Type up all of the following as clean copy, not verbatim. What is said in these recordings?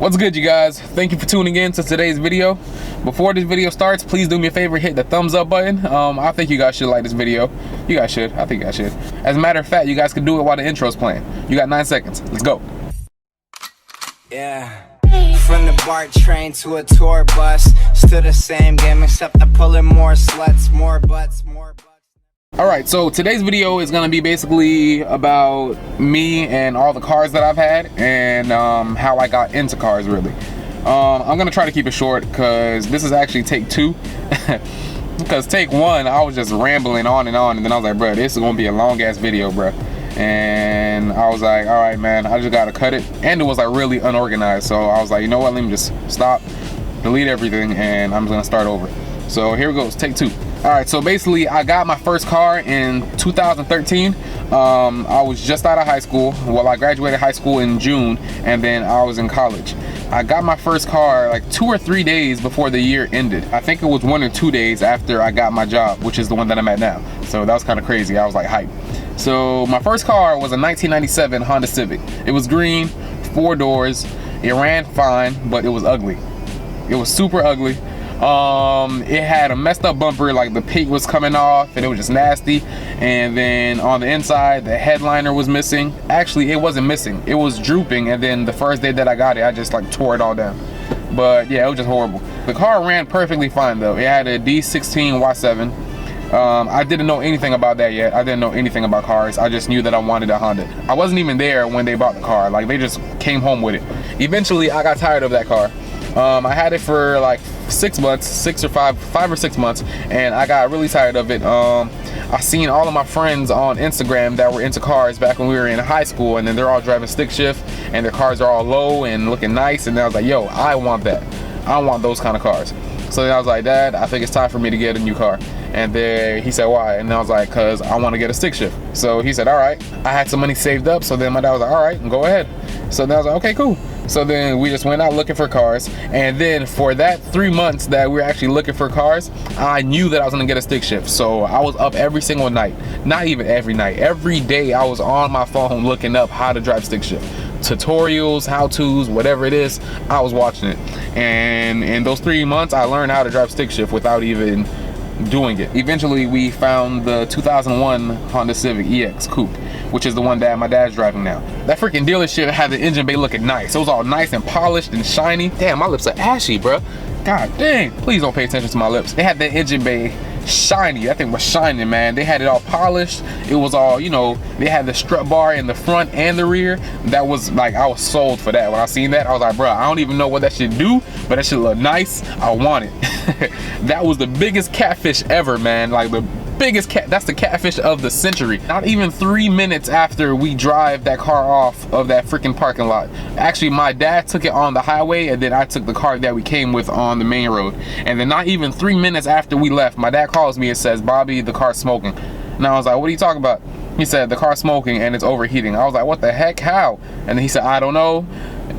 What's good, you guys? Thank you for tuning in to today's video. Before this video starts, please do me a favor, hit the thumbs up button. I think you guys should like this video. You guys should. I think you guys should. As a matter of fact, you guys can do it while the intro's playing. You got 9 seconds. Let's go. Yeah. From the BART train to a tour bus, still the same game except I'm pulling more sluts, more butts, more butts. Alright, so today's video is going to be basically about me and all the cars that I've had and how I got into cars, really. I'm going to try to keep it short because this is actually take 2. Because take 1, I was just rambling on, and then I was like, bro, this is going to be a long-ass video, bro. And I was like, alright, man, I just got to cut it. And it was like really unorganized, so I was like, you know what, let me just stop, delete everything, and I'm just going to start over. So here it goes, take 2. Alright, so basically I got my first car in 2013. I was just out of high school. Well, I graduated high school in June, and then I was in college. I got my first car like 2 or 3 days before the year ended. I think it was 1 or 2 days after I got my job, which is the one that I'm at now. So that was kind of crazy. I was like hyped. So my first car was a 1997 Honda Civic. It was green, 4 doors. It ran fine, but it was ugly. It was super ugly. It had a messed up bumper, like the paint was coming off and it was just nasty. And then on the inside, the headliner was missing. Actually, it wasn't missing, it was drooping. And then the first day that I got it, I just like tore it all down. But yeah, it was just horrible. The car ran perfectly fine though. It had a D16 Y7. I didn't know anything about that yet. I didn't know anything about cars. I just knew that I wanted a Honda. I wasn't even there when they bought the car. Like, they just came home with it. Eventually, I got tired of that car. I had it for like 6 months, 5 or 6 months, and I got really tired of it. I seen all of my friends on Instagram that were into cars back when we were in high school, and then they're all driving stick shift, and their cars are all low and looking nice, and I was like, yo, I want that. I want those kind of cars. So then I was like, Dad, I think it's time for me to get a new car. And then he said, why? And I was like, cause I want to get a stick shift. So he said, all right. I had some money saved up, so then my dad was like, all right, go ahead. So then I was like, okay, cool. So then we just went out looking for cars, and then for that 3 months that we were actually looking for cars, I knew that I was gonna get a stick shift. So I was up every single night, not even every night, every day I was on my phone looking up how to drive stick shift. Tutorials, how-tos, whatever it is, I was watching it. And in those 3 months, I learned how to drive stick shift without even doing it. Eventually, we found the 2001 Honda Civic EX Coupe, which is the one that my dad's driving now. That freaking dealership had the engine bay looking nice. It was all nice and polished and shiny. Damn, my lips are ashy, bro. God dang. Please don't pay attention to my lips. They had the engine bay shiny. That thing was shining, man. They had it all polished. It was all, you know, they had the strut bar in the front and the rear. That was like, I was sold for that. When I seen that, I was like, bro, I don't even know what that should do, but that should look nice. I want it. That was the biggest catfish ever, man. Like the biggest cat, that's the catfish of the century. Not even 3 minutes after we drive that car off of that freaking parking lot. Actually, my dad took it on the highway, and then I took the car that we came with on the main road. And then not even 3 minutes after we left, my dad calls me and says, Bobby, the car's smoking. And I was like, what are you talking about? He said, the car's smoking and it's overheating. I was like, what the heck, how? And then he said, I don't know.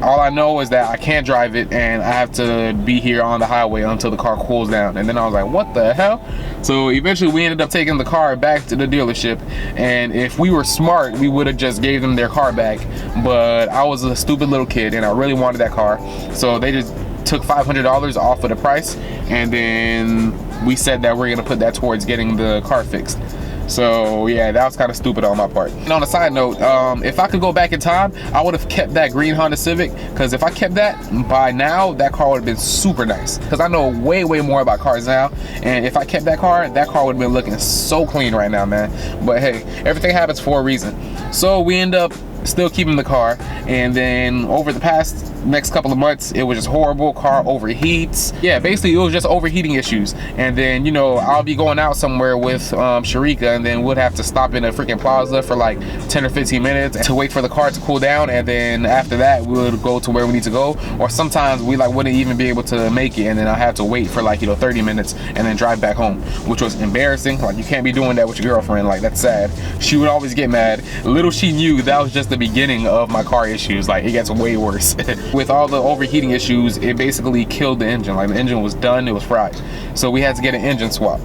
All I know is that I can't drive it and I have to be here on the highway until the car cools down. And then I was like, what the hell? So eventually we ended up taking the car back to the dealership, and if we were smart, we would have just gave them their car back. But I was a stupid little kid and I really wanted that car, so they just took $500 off of the price, and then we said that we're gonna put that towards getting the car fixed. So yeah, that was kind of stupid on my part. And on a side note, if I could go back in time, I would have kept that green Honda Civic, because if I kept that, by now that car would have been super nice, because I know way more about cars now. And if I kept that car would have been looking so clean right now, man. But hey, everything happens for a reason. So we end up still keeping the car, and then over the past next couple of months, it was just horrible. Car overheats. Yeah, basically it was just overheating issues. And then, you know, I'll be going out somewhere with Sharika, and then we'd have to stop in a freaking plaza for like 10 or 15 minutes to wait for the car to cool down, and then after that we would go to where we need to go. Or sometimes we like wouldn't even be able to make it, and then I have to wait for like, you know, 30 minutes and then drive back home, which was embarrassing. Like, you can't be doing that with your girlfriend. Like, that's sad. She would always get mad. Little she knew that was just the beginning of my car issues. Like, it gets way worse. With all the overheating issues, it basically killed the engine. Like, the engine was done, it was fried. So we had to get an engine swap.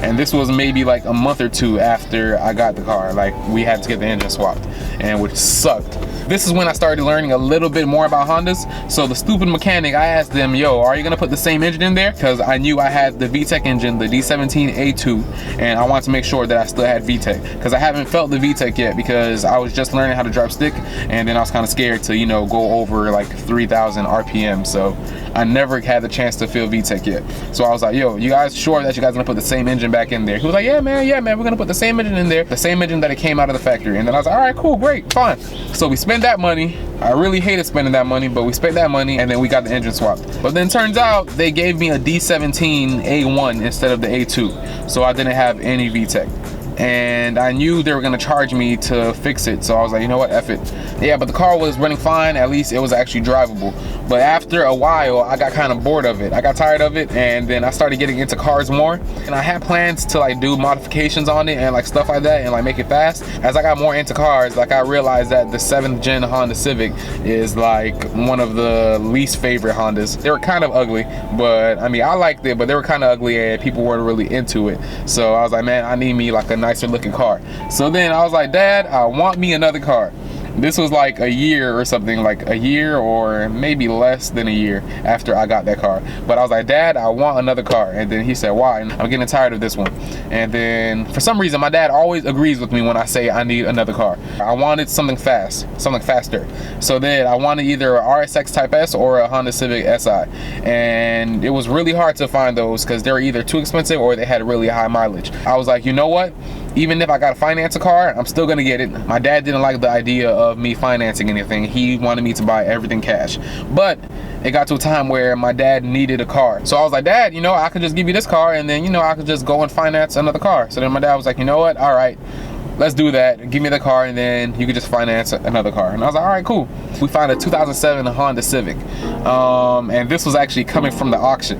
And this was maybe like a month or two after I got the car. Like, we had to get the engine swapped, and which sucked. This is when I started learning a little bit more about Hondas. So the stupid mechanic, I asked them, yo, are you gonna put the same engine in there? Because I knew I had the VTEC engine, the D17A2, and I wanted to make sure that I still had VTEC, because I haven't felt the VTEC yet, because I was just learning how to drive stick, and then I was kind of scared to, you know, go over like 3,000 RPM. So I never had the chance to feel VTEC yet. So I was like, yo, you guys sure that you guys gonna put the same engine back in there? He was like, yeah man, we're gonna put the same engine in there, the same engine that it came out of the factory. And then I was like, all right, cool, great, fine. So we spent that money. I really hated spending that money, but we spent that money, and then we got the engine swapped. But then turns out they gave me a D17A1 instead of the A2, so I didn't have any VTEC. And I knew they were gonna charge me to fix it, so I was like, you know what, F it. Yeah, but the car was running fine. At least it was actually drivable. But after a while, I got kind of bored of it. I got tired of it, and then I started getting into cars more. And I had plans to like do modifications on it and like stuff like that, and like make it fast. As I got more into cars, like I realized that the 7th gen Honda Civic is like one of the least favorite Hondas. They were kind of ugly, but I mean, I liked it, but they were kind of ugly and people weren't really into it. So I was like, man, I need me like a nicer looking car. So then I was like, Dad, I want me another car. This was like a year or something, like a year or maybe less than a year after I got that car. But I was like, Dad, I want another car. And then he said, why? And I'm getting tired of this one. And then for some reason, my dad always agrees with me when I say I need another car. I wanted something fast, something faster. So then I wanted either a RSX Type S or a Honda Civic Si. And it was really hard to find those because they were either too expensive or they had really high mileage. I was like, you know what? Even if I gotta finance a car, I'm still gonna get it. My dad didn't like the idea of me financing anything. He wanted me to buy everything cash. But it got to a time where my dad needed a car. So I was like, Dad, you know, I could just give you this car and then, you know, I could just go and finance another car. So then my dad was like, you know what? All right, let's do that. Give me the car and then you could just finance another car. And I was like, all right, cool. We found a 2007 Honda Civic. And this was actually coming from the auction.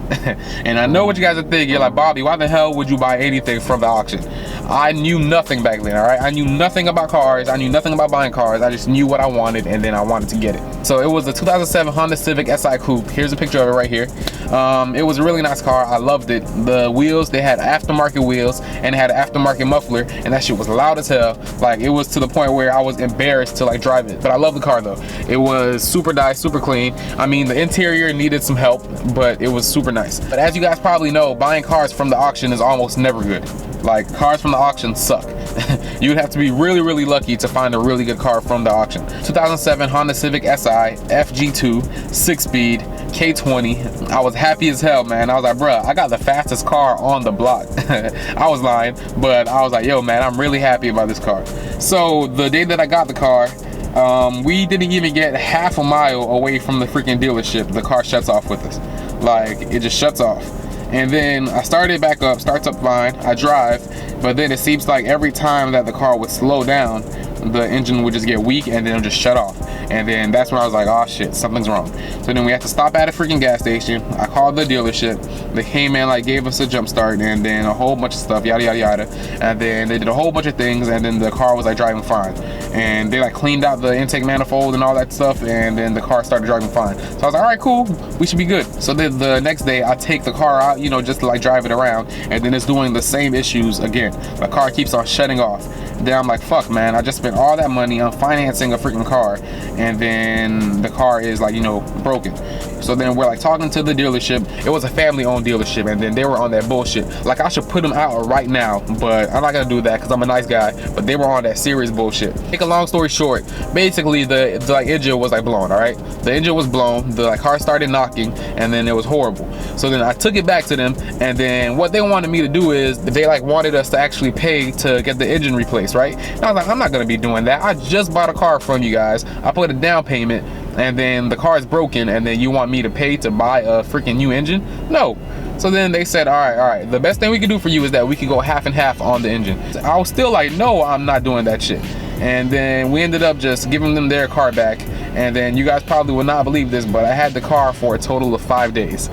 And I know what you guys are thinking. You're like, Bobby, why the hell would you buy anything from the auction? I knew nothing back then, all right? I knew nothing about cars. I knew nothing about buying cars. I just knew what I wanted, and then I wanted to get it. So it was a 2007 Honda Civic Si Coupe. Here's a picture of it right here. It was a really nice car. I loved it. The wheels, they had aftermarket wheels, and it had an aftermarket muffler, and that shit was loud as hell. Like, it was to the point where I was embarrassed to like drive it. But I love the car though. It was super nice, super clean. I mean, the interior needed some help, but it was super nice. But as you guys probably know, buying cars from the auction is almost never good. Like, cars from the auction suck. You'd have to be really, really lucky to find a really good car from the auction. 2007 Honda Civic Si, FG2, 6-speed, K20. I was happy as hell, man. I was like, bruh, I got the fastest car on the block. I was lying, but I was like, yo, man, I'm really happy about this car. So the day that I got the car, we didn't even get half a mile away from the freaking dealership. The car shuts off with us. Like, it just shuts off. And then I started back up, starts up fine, I drive, but then it seems like every time that the car would slow down, the engine would just get weak and then it would just shut off. And then that's when I was like, oh shit, something's wrong. So then we had to stop at a freaking gas station. I called the dealership. They came in, like, gave us a jump start and then a whole bunch of stuff, yada yada yada. And then they did a whole bunch of things, and then the car was like driving fine. And they like cleaned out the intake manifold and all that stuff, and then the car started driving fine. So I was like, all right, cool, we should be good. So then the next day I take the car out, you know, just to like drive it around, and then it's doing the same issues again. The car keeps on shutting off. Then I'm like, fuck, man, I just spent all that money on financing a freaking car, and then the car is like, you know, broken. So then we're like talking to the dealership. It was a family-owned dealership, and then they were on that bullshit. Like, I should put them out right now, but I'm not gonna do that because I'm a nice guy. But they were on that serious bullshit. Make a long story short, basically the like engine was like blown. All right, the engine was blown. The like car started knocking, and then it was horrible. So then I took it back to them, and then what they wanted me to do is they like wanted us to actually pay to get the engine replaced, right? And I was like, I'm not gonna be doing that. I just bought a car from you guys. I put a down payment, and then the car is broken, and then you want me to pay to buy a freaking new engine? No. So then they said, all right, the best thing we can do for you is that we can go half and half on the engine. I was still like, no, I'm not doing that shit. And then we ended up just giving them their car back. And then you guys probably will not believe this, but I had the car for a total of 5 days.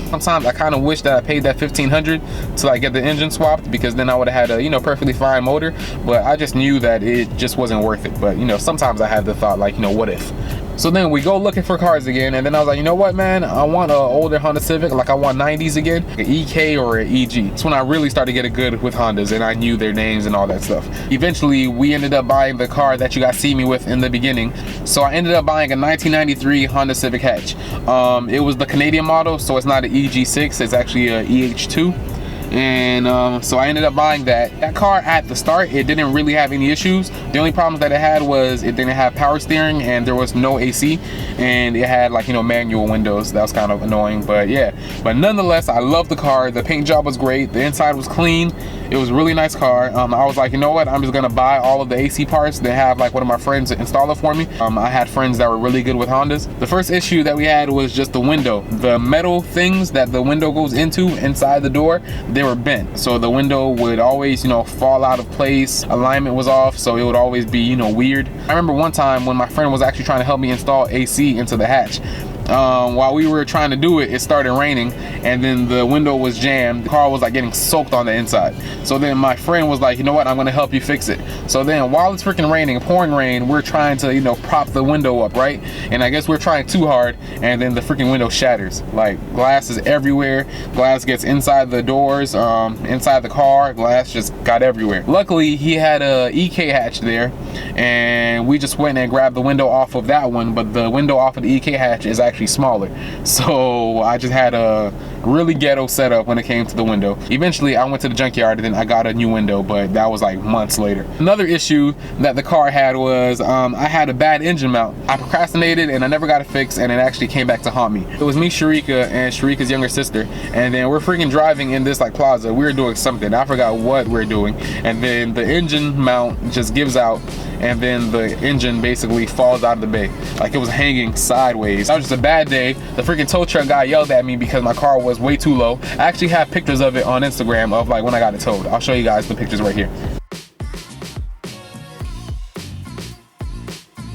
Sometimes I kind of wish that I paid that $1,500 to like get the engine swapped, because then I would have had a, you know, perfectly fine motor. But I just knew that it just wasn't worth it. But, you know, sometimes I had the thought like, you know, what if? So then we go looking for cars again, and then I was like, you know what, man, I want an older Honda Civic, like I want 90s again, an EK or an EG. That's when I really started getting good with Hondas, and I knew their names and all that stuff. Eventually, we ended up buying the car that you guys see me with in the beginning. So I ended up buying a 1993 Honda Civic hatch. It was the Canadian model, so it's not an EG6, it's actually a EH2. And so I ended up buying that car. At the start, it didn't really have any issues. The only problems that it had was it didn't have power steering and there was no AC, and it had, like, you know, manual windows. That was kind of annoying, but yeah. But nonetheless, I love the car. The paint job was great, the inside was clean. It was a really nice car. I was like, you know what, I'm just gonna buy all of the AC parts. They have, like, one of my friends install it for me. I had friends that were really good with Hondas. The first issue that we had was just the window. The metal things that the window goes into inside the door, they were bent, so the window would always, you know, fall out of place. Alignment was off, so it would always be, you know, weird. I remember one time when my friend was actually trying to help me install AC into the hatch. While we were trying to do it, it started raining, and then the window was jammed. The car was like getting soaked on the inside. So then my friend was like, you know what, I'm gonna help you fix it. So then while it's freaking raining, pouring rain, we're trying to, you know, prop the window up, right? And I guess we're trying too hard, and then the freaking window shatters. Like, glass is everywhere. Glass gets inside the doors, inside the car. Glass just got everywhere. Luckily, he had a EK hatch there, and we just went and grabbed the window off of that one, but the window off of the EK hatch is actually smaller. So I just had a really ghetto setup when it came to the window. Eventually, I went to the junkyard and then I got a new window, but that was like months later. Another issue that the car had was I had a bad engine mount. I procrastinated and I never got it fixed, and it actually came back to haunt me. It was me, Sharika, and Sharika's younger sister, and then we're freaking driving in this like plaza. We were doing something. I forgot what we're doing, and then the engine mount just gives out, and then the engine basically falls out of the bay. Like, it was hanging sideways. That was just a bad day. The freaking tow truck guy yelled at me because my car was way too low. I actually have pictures of it on Instagram of like when I got it towed. I'll show you guys the pictures right here.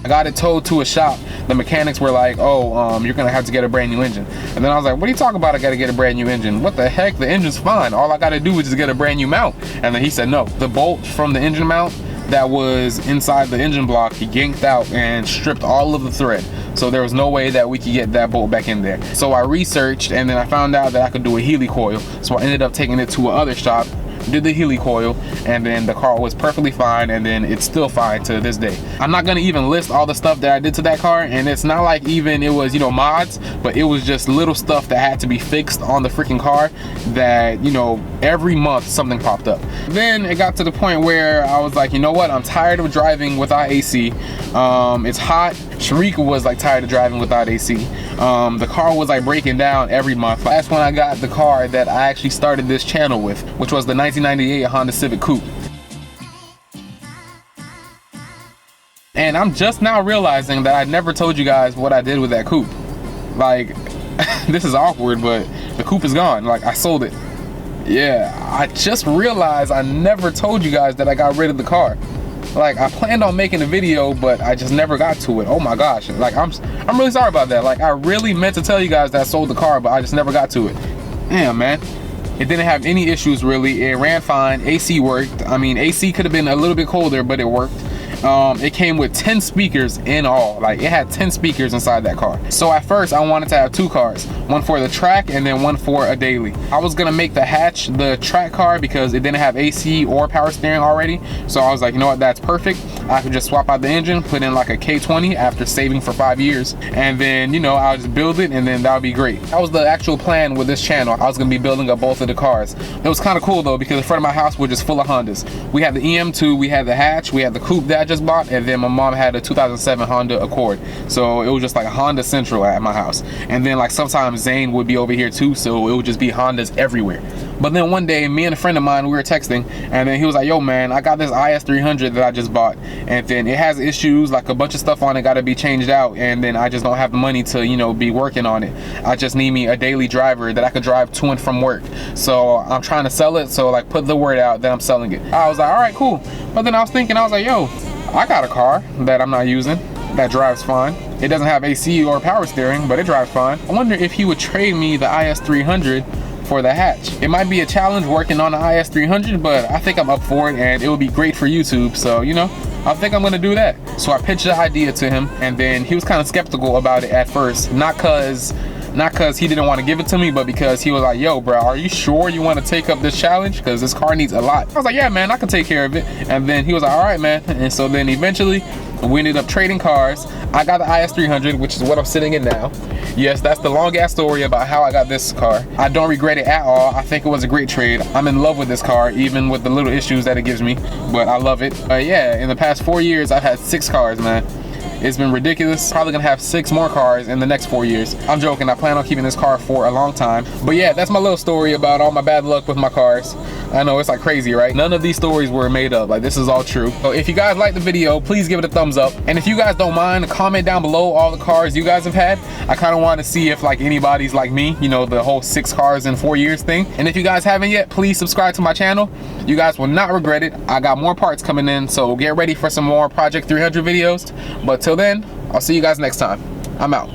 I got it towed to a shop. The mechanics were like, oh, you're gonna have to get a brand new engine. And then I was like, what are you talking about? I gotta get a brand new engine. What the heck? The engine's fine. All I gotta do is just get a brand new mount. And then he said, no, the bolt from the engine mount that was inside the engine block, he yanked out and stripped all of the thread. So there was no way that we could get that bolt back in there. So I researched, and then I found out that I could do a helicoil. So I ended up taking it to another shop, did the helicoil, and then the car was perfectly fine, and then it's still fine to this day. I'm not gonna even list all the stuff that I did to that car, and it's not like even it was, you know, mods, but it was just little stuff that had to be fixed on the freaking car that, you know, every month something popped up. Then it got to the point where I was like, you know what, I'm tired of driving without AC. It's hot. Sharika was like tired of driving without AC. The car was like breaking down every month. That's when I got the car that I actually started this channel with, which was the 1998 Honda Civic Coupe. And I'm just now realizing that I never told you guys what I did with that coupe. Like, this is awkward, but the coupe is gone. Like, I sold it. Yeah, I just realized I never told you guys that I got rid of the car. Like, I planned on making a video, but I just never got to it. Oh my gosh. Like, I'm really sorry about that. Like, I really meant to tell you guys that I sold the car, but I just never got to it. Damn, man. It didn't have any issues, really. It ran fine. AC worked. I mean, AC could have been a little bit colder, but it worked. It came with 10 speakers in all. Like, it had 10 speakers inside that car. So at first I wanted to have two cars, one for the track and then one for a daily. I was gonna make the hatch the track car because it didn't have AC or power steering already. So I was like, you know what, that's perfect. I could just swap out the engine, put in like a K20 after saving for 5 years, and then, you know, I'll just build it, and then that would be great. That was the actual plan with this channel. I was gonna be building up both of the cars. It was kind of cool though, because in front of my house was just full of Hondas. We had the EM2, we had the hatch, we had the coupe that I just bought, and then my mom had a 2007 Honda Accord. So it was just like a Honda Central at my house. And then like sometimes Zane would be over here too, so it would just be Hondas everywhere. But then one day, me and a friend of mine, we were texting, and then he was like, yo man, I got this IS300 that I just bought, and then it has issues, like a bunch of stuff on it got to be changed out, and then I just don't have the money to, you know, be working on it. I just need me a daily driver that I could drive to and from work. So I'm trying to sell it, so like put the word out that I'm selling it. I was like, all right, cool. But then I was thinking, I was like, yo, I got a car that I'm not using that drives fine. It doesn't have AC or power steering, but it drives fine. I wonder if he would trade me the IS300 for the hatch. It might be a challenge working on the IS300, but I think I'm up for it, and it would be great for YouTube. So, you know, I think I'm gonna do that. So I pitched the idea to him, and then he was kind of skeptical about it at first. Not cause he didn't want to give it to me, but because he was like, yo bro, are you sure you want to take up this challenge? Because this car needs a lot. I was like, yeah man, I can take care of it. And then he was like, all right man. And so then eventually we ended up trading cars. I got the IS300, which is what I'm sitting in now. Yes, that's the long ass story about how I got this car. I don't regret it at all. I think it was a great trade. I'm in love with this car, even with the little issues that it gives me, but I love it. Yeah, in the past 4 years, I've had 6 cars, man. It's been ridiculous. Probably gonna have 6 more cars in the next 4 years. I'm joking, I plan on keeping this car for a long time. But yeah, that's my little story about all my bad luck with my cars. I know, it's like crazy, right? None of these stories were made up, like this is all true. So if you guys like the video, please give it a thumbs up. And if you guys don't mind, comment down below all the cars you guys have had. I kind of want to see if like anybody's like me, you know, the whole 6 cars in 4 years thing. And if you guys haven't yet, please subscribe to my channel. You guys will not regret it. I got more parts coming in, so get ready for some more Project 300 videos. But till then, I'll see you guys next time. I'm out.